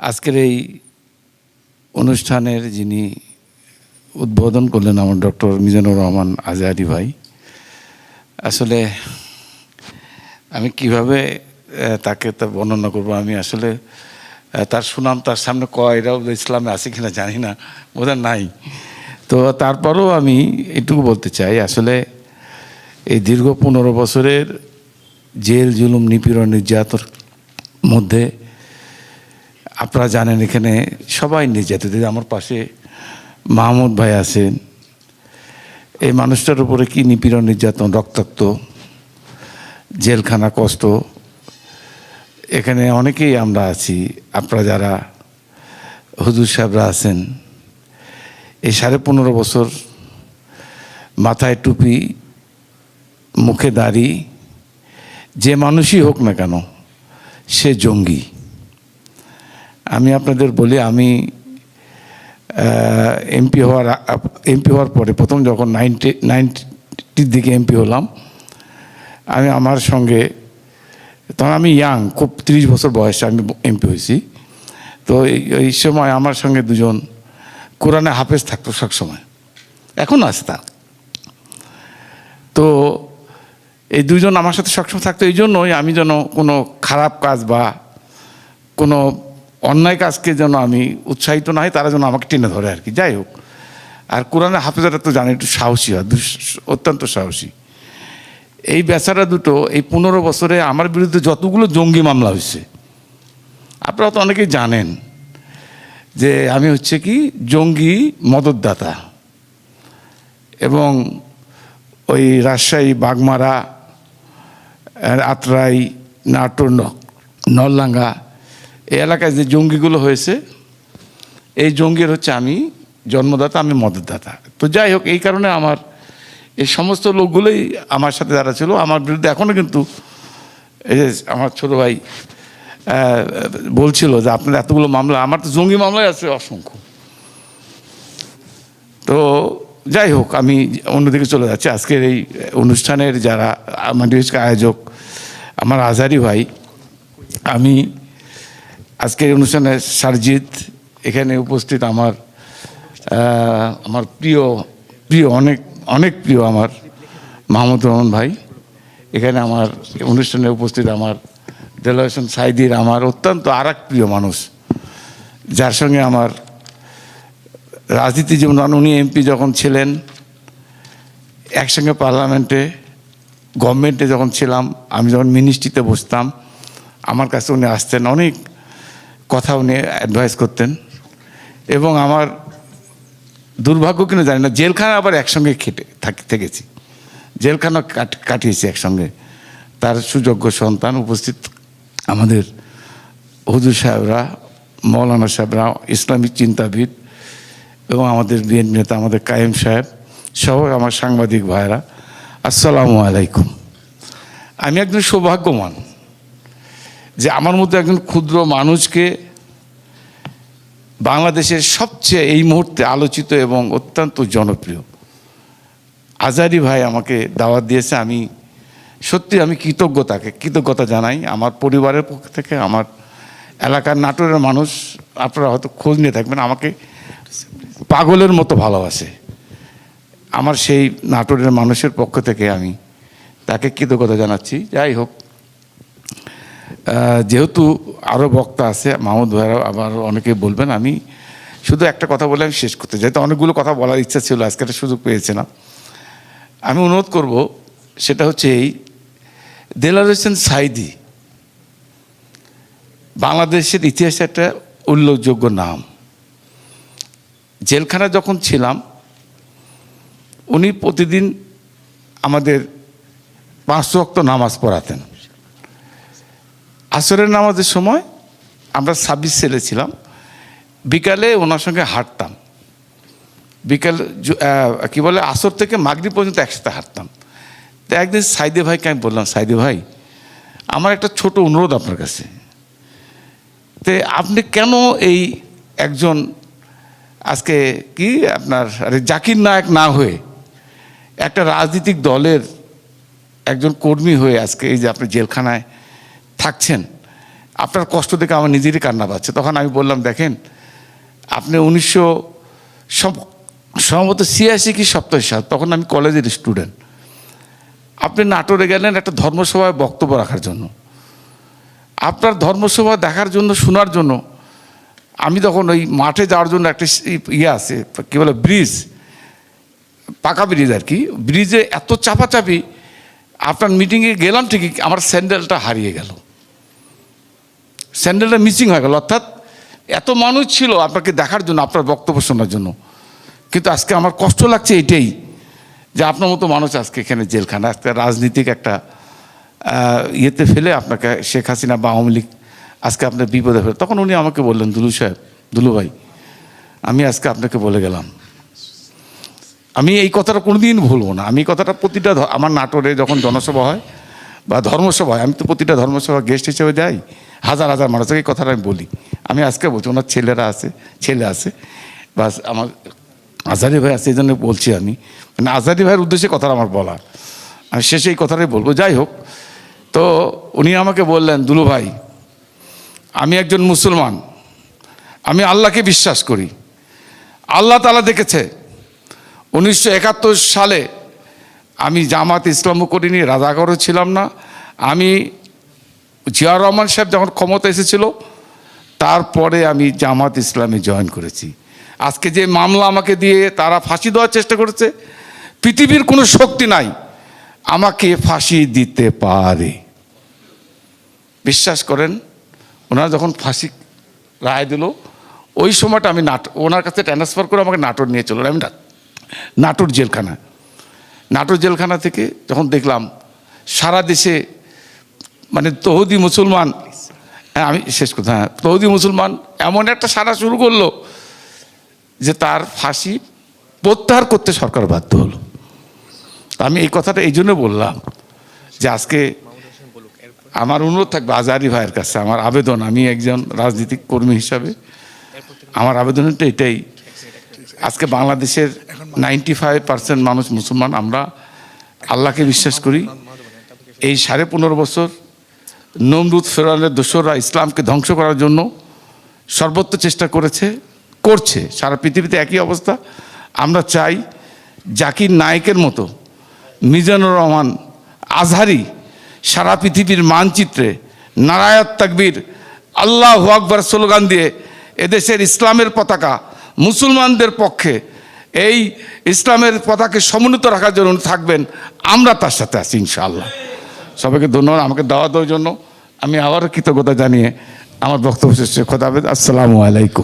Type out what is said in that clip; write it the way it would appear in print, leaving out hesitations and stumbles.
আজকের এই অনুষ্ঠানের যিনি উদ্বোধন করলেন আমার ডক্টর মিজানুর রহমান আজহারী ভাই, আসলে আমি কিভাবে তাকে তা বর্ণনা করব। আমি আসলে তার সুনাম তার সামনে কয়রাও ইসলামে আছে কিনা জানি না, বোধহয় নাই। তো তারপরেও আমি এটুকু বলতে চাই, আসলে এই দীর্ঘ 15 বছরের জেল জুলুম নিপীড়ন নির্যাতন মধ্যে আপনারা জানেন এখানে সবাই নির্যাতিত। আমার পাশে মাহমুদ ভাই আছেন, এই মানুষটার উপরে কি নিপীড়ন নির্যাতন, রক্তাক্ত জেলখানা, কষ্ট। এখানে অনেকেই আমরা আছি, আপনারা যারা হুজুর সাহেবরা আছেন, এই 15.5 বছর মাথায় টুপি, মুখে দাড়ি, যে মানুষই হোক না কেন সে জঙ্গি। আমি আপনাদের বলি, আমি এমপি হওয়ার পরে প্রথম যখন 90-র দিকে এমপি হলাম, আমি আমার সঙ্গে, তখন আমি ইয়াং, খুব 30 বছর বয়সে আমি এমপি হয়েছি। তো এই সময় আমার সঙ্গে দুজন কোরআনে হাফেজ থাকতো সবসময়, এখন আছে তা। তো এই দুজন আমার সাথে সবসময় থাকতো, এই জন্যই আমি যেন কোনো খারাপ কাজ বা কোনো অন্যায় কাজকে যেন আমি উৎসাহিত না হই, তারা যেন আমাকে টেনে ধরে আর কি। যাই হোক, আর কোরআনে হাফেজরা তো জানি একটু সাহসী হয়, অত্যন্ত সাহসী। এই বেচারা দুটো এই 15 বছরে আমার বিরুদ্ধে যতগুলো জঙ্গি মামলা হয়েছে, আপনারা তো অনেকেই জানেন যে আমি হচ্ছে কি জঙ্গি মদতদাতা, এবং ওই রাজশাহী, বাগমারা, আত্রাই, নাটোর, নলডাঙ্গা এই এলাকায় যে জঙ্গিগুলো হয়েছে, এই জঙ্গির হচ্ছে আমি জন্মদাতা, আমি মদতদাতা। তো যাই হোক, এই কারণে আমার এই সমস্ত লোকগুলোই আমার সাথে যারা ছিল আমার বিরুদ্ধে এখনও কিন্তু, এই যে আমার ছোটো ভাই বলছিল যে আপনার এতগুলো মামলা, আমার তো জঙ্গি মামলায় আছে অসংখ্য। তো যাই হোক, আমি অন্যদিকে চলে যাচ্ছি। আজকের এই অনুষ্ঠানের যারা আমাদের আয়োজক, আমার আজহারী ভাই, আমি আজকের অনুষ্ঠানের সারজিৎ, এখানে উপস্থিত আমার আমার প্রিয় অনেক প্রিয় আমার মাহমুদ রহমান ভাই, এখানে আমার অনুষ্ঠানে উপস্থিত আমার দেলোয়ার হোসেন সাইদির, আমার অত্যন্ত আরেক প্রিয় মানুষ, যার সঙ্গে আমার রাজনীতি জীবন, উনি এমপি যখন ছিলেন, একসঙ্গে পার্লামেন্টে, গভর্নমেন্টে যখন ছিলাম, আমি যখন মিনিস্ট্রিতে বসতাম, আমার কাছে উনি আসতেন, অনেক কথা উনি অ্যাডভাইস করতেন। এবং আমার দুর্ভাগ্য কিনা জানি না, জেলখানা আবার একসঙ্গে থেকেছি, জেলখানা কাটিয়েছি একসঙ্গে। তার সুযোগ্য সন্তান উপস্থিত আমাদের হুজুর সাহেবরা, মৌলানা সাহেবরা, ইসলামিক চিন্তাবিদ, এবং আমাদের বিএনপি নেতা আমাদের কায়েম সাহেব সহ আমার সাংবাদিক ভাইরা, আসসালামু আলাইকুম। আমি একজন সৌভাগ্যবান যে আমার মতো একজন ক্ষুদ্র মানুষকে বাংলাদেশের সবচেয়ে এই মুহূর্তে আলোচিত এবং অত্যন্ত জনপ্রিয় আজহারী ভাই আমাকে দাওয়াত দিয়েছে। আমি সত্যি কৃতজ্ঞতা জানাই আমার পরিবারের পক্ষ থেকে, আমার এলাকার নাটোরের মানুষ, আপনারা হয়তো খোঁজ নিয়ে থাকবেন, আমাকে পাগলের মতো ভালোবাসে। আমার সেই নাটোরের মানুষের পক্ষ থেকে আমি তাকে কৃতজ্ঞতা জানাচ্ছি। যাই হোক, যেহেতু আরও বক্তা আছে, মাহমুদ ভাইরাও আবার অনেকে বলবেন, আমি শুধু একটা কথা বলে আমি শেষ করতে চাই। তো অনেকগুলো কথা বলার ইচ্ছা ছিল, আজকে একটা সুযোগ পেয়েছিলাম। আমি অনুরোধ করব, সেটা হচ্ছে এই দেলোয়ার হোসেন সাইদি বাংলাদেশের ইতিহাসে একটা উল্লেখযোগ্য নাম। জেলখানা যখন ছিলাম, উনি প্রতিদিন আমাদের 5 ওয়াক্ত নামাজ পড়াতেন। আসরের নামাজের সময় আমরা 26 ছেলে ছিলাম, বিকালে ওনার সঙ্গে হাঁটতাম, বিকাল কি বলে আসর থেকে মাগরিব পর্যন্ত একসাথে হাঁটতাম। তো একদিন সাইদে ভাইকে আমি বললাম, সাইদে ভাই, আমার একটা ছোট অনুরোধ আপনার কাছে, তো আপনি কেন এই একজন আজকে কি আপনার জাকির নায়েক না হয়ে একটা রাজনৈতিক দলের একজন কর্মী হয়ে আজকে এই যে আপনি জেলখানায় থাকছেন, আপনার কষ্ট দেখে আমার নিজেরই কান্না পাচ্ছে। তখন আমি বললাম, দেখেন আপনি 1986 কি 87 সাল, তখন আমি কলেজের স্টুডেন্ট, আপনি নাটোরে গেলেন একটা ধর্মসভায় বক্তব্য রাখার জন্য। আপনার ধর্মসভা দেখার জন্য, শোনার জন্য আমি তখন ওই মাঠে যাওয়ার জন্য একটা ইয়ে আছে, কী বলে, ব্রিজ, পাকা ব্রিজ আর কি, ব্রিজে এত চাপাচাপি, আপনার মিটিংয়ে গেলাম ঠিকই, আমার স্যান্ডেলটা হারিয়ে গেল, স্যান্ডেলটা মিসিং হয়ে গেল। অর্থাৎ এত মানুষ ছিল আপনাকে দেখার জন্য, আপনার বক্তব্য শোনার জন্য। কিন্তু আজকে আমার কষ্ট লাগছে এটাই, যে আপনার মতো মানুষ আজকে এখানে জেলখানা, আজকে রাজনীতিক একটা ইয়েতে ফেলে আপনাকে শেখ হাসিনা বা আওয়ামী লীগ আজকে আপনার বিপদে ফেলে। তখন উনি আমাকে বললেন, দুলু সাহেব, দুলু ভাই, আমি আজকে আপনাকে বলে গেলাম, আমি এই কথাটা কোনোদিন ভুলবো না। আমি এই কথাটা প্রতিটা আমার নাটোরে যখন জনসভা হয় বা ধর্মসভা হয়, আমি তো প্রতিটা ধর্মসভা গেস্ট হিসেবে যাই, হাজার হাজার মানুষকে এই কথাটা আমি বলি। আমি আজকে বলছি, ওনার ছেলে আছে বা আমার আজারি ভাই আছে, এই জন্য বলছি আমি, মানে আজারি ভাইয়ের উদ্দেশ্যে কথাটা আমার বলা, আমি শেষে এই কথাটাই বলবো। যাই হোক, তো উনি আমাকে বললেন, দুলু ভাই, আমি একজন মুসলমান, আমি আল্লাহকে বিশ্বাস করি, আল্লাহ তাআলা দেখেছে 1971 সালে আমি জামাত ইসলামও করিনি, রাজাকারও ছিলাম না। আমি জিয়া রহমান সাহেব যখন ক্ষমতা এসেছিল তারপরে আমি জামাত ইসলামে জয়েন করেছি। আজকে যে মামলা আমাকে দিয়ে তারা ফাঁসি দেওয়ার চেষ্টা করেছে, পৃথিবীর কোনো শক্তি নাই আমাকে ফাঁসি দিতে পারে। বিশ্বাস করেন, ওনারা যখন ফাঁসি রায় দিল, ওই সময়টা আমি ওনার কাছে ট্রান্সফার করে আমাকে নাটোর নিয়ে চলল। আমি নাটোর জেলখানা থেকে যখন দেখলাম সারা দেশে মানে তৌহিদি মুসলমান, আমি শেষ কথা, হ্যাঁ, তৌহিদি মুসলমান এমন একটা সারা শুরু করলো যে তার ফাঁসি প্রত্যাহার করতে সরকার বাধ্য হলো। আমি এই কথাটা এই জন্য বললাম যে আজকে আমার অনুরোধ থাকবে আজারি ভাইয়ের কাছে, আমার আবেদন, আমি একজন রাজনৈতিক কর্মী হিসাবে আমার আবেদনটা এটাই, আজকে বাংলাদেশের 95% মানুষ মুসলমান, আমরা আল্লাহকে বিশ্বাস করি। এই 15.5 বছর নমরুদ ফেরাউনের দোসররা ইসলামকে ধ্বংস করার জন্য সর্বোচ্চ চেষ্টা করছে, সারা পৃথিবীতে একই অবস্থা। আমরা চাই জাকির নায়েকের মতো মিজানুর রহমান আজহারি সারা পৃথিবীর মানচিত্রে নারায়াত তাকবীর আল্লাহু আকবার স্লোগান দিয়ে এদেশের ইসলামের পতাকা, মুসলমানদের পক্ষে এই ইসলামের পতাকাকে সমুন্নত রাখার জন্য থাকবেন, আমরা তার সাথে আছি ইনশাআল্লাহ। সবাইকে ধন্যবাদ আমাকে দাওয়াত দেওয়ার জন্য। আমি আবারও কৃতজ্ঞতা জানিয়ে আমার বক্তব্য শেষ করছি। খোদা হাফেজ, আসসালামু আলাইকুম।